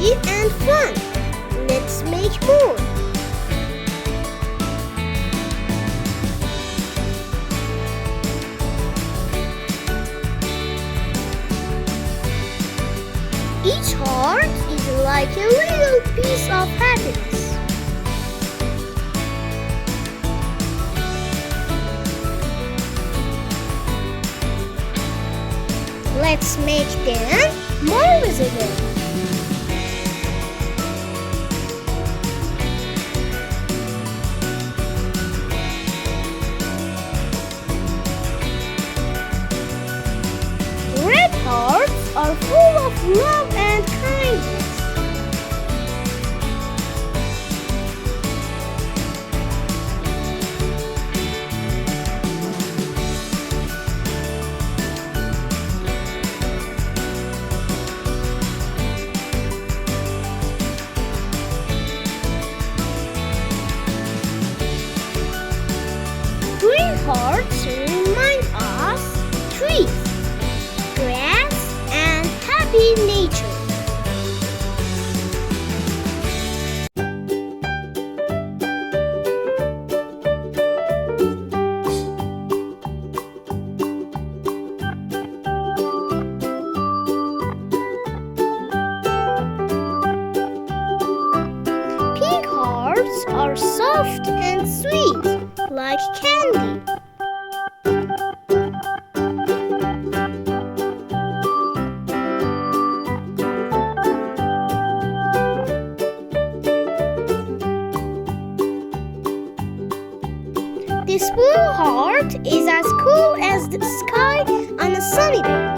happy and fun. Let's make more. Each heart is like a little piece of happiness. Let's make them more visible. Red hearts are full of love and kindness. Green hearts remind us trees, grass, and happy nature. Pink hearts are soft and sweet, like candy. This blue heart is as cool as the sky on a sunny day.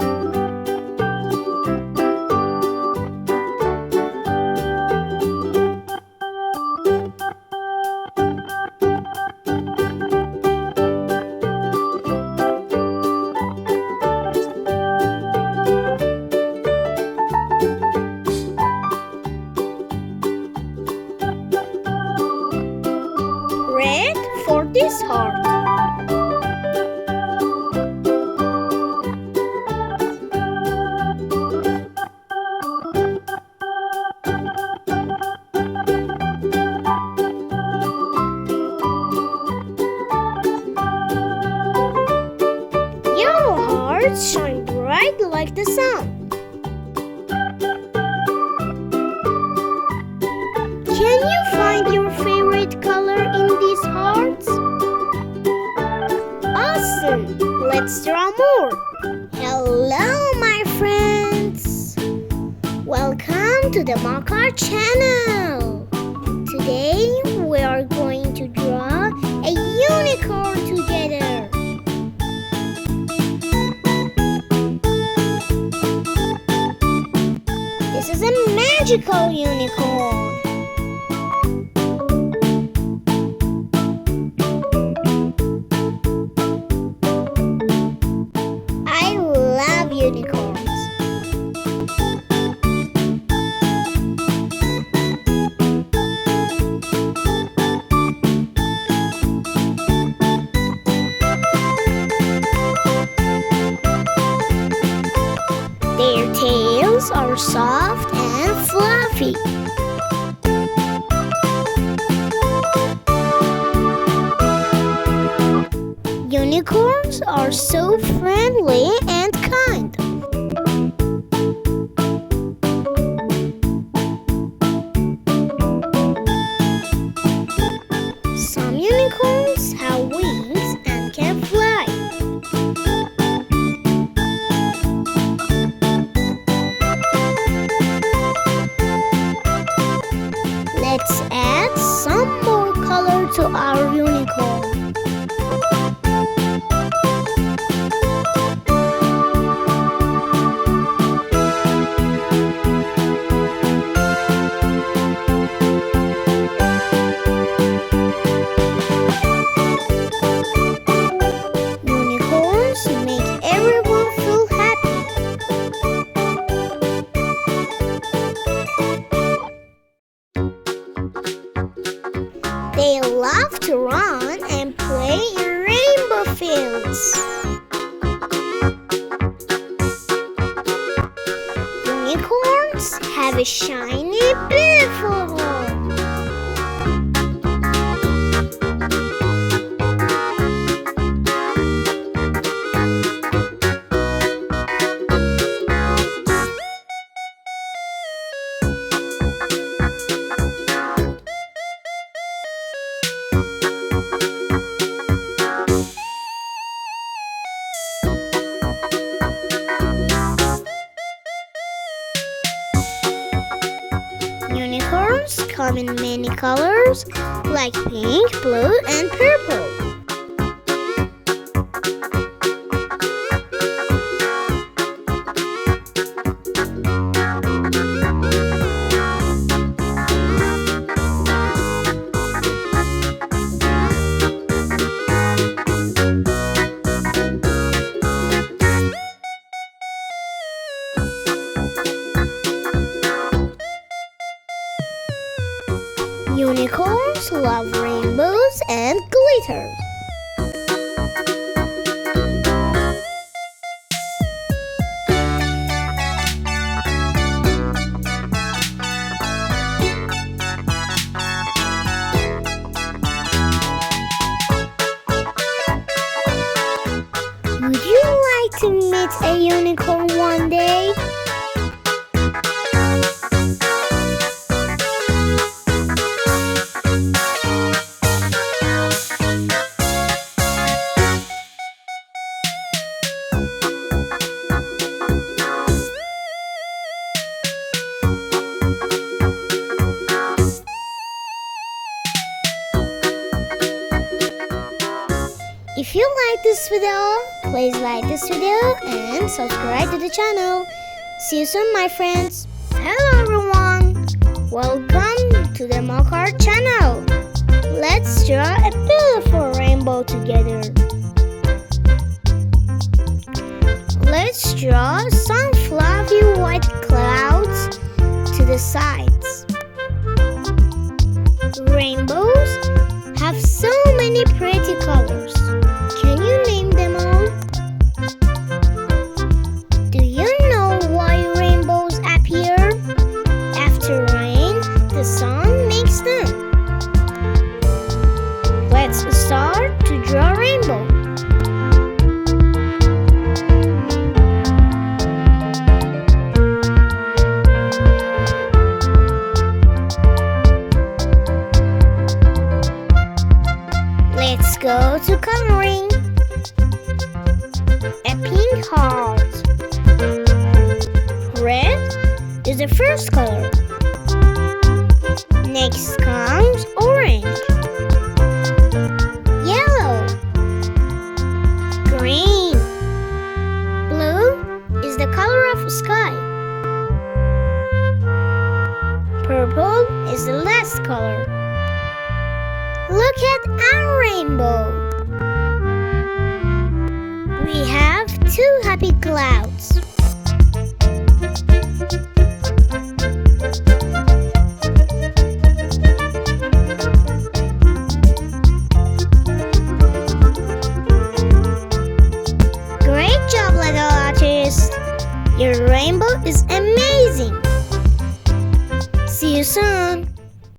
Red for this heart. Yellow hearts shine bright like the sun. Can you find your favorite color in these hearts? Awesome! Let's draw more. Hello, my friends. Welcome to the Maak channel. Today we are going to draw a unicorn together. This is a magical unicorn. I love unicorns. Their tails are soft and fluffy. Unicorns are so friendly and kind. Some unicorns have wings and can fly. Let's add some more color to our unicorn. Unicorns make everyone feel happy. They love to run and play in rainbow fields. Unicorns have a shiny come in many colors like pink, blue, and purple. Unicorns love rainbows and glitter. Would you like to meet a unicorn one day? If you like this video, please like this video and subscribe to the channel. See you soon, my friends. Hello everyone, welcome to the Maak channel. Let's draw a beautiful rainbow together. Let's draw some fluffy white clouds to the sides. Rainbows have so many pretty colors. Can you name them all? Do you know why rainbows appear? After rain, the sun makes them. Let's start to draw a rainbow. Let's go to coloring. A pink heart. Red is the first color. Next comes orange. Yellow. Green. Blue is the color of sky. Purple is the last color. Look at our rainbow. We have two happy clouds. Great job, little artist. Your rainbow is amazing. See you soon.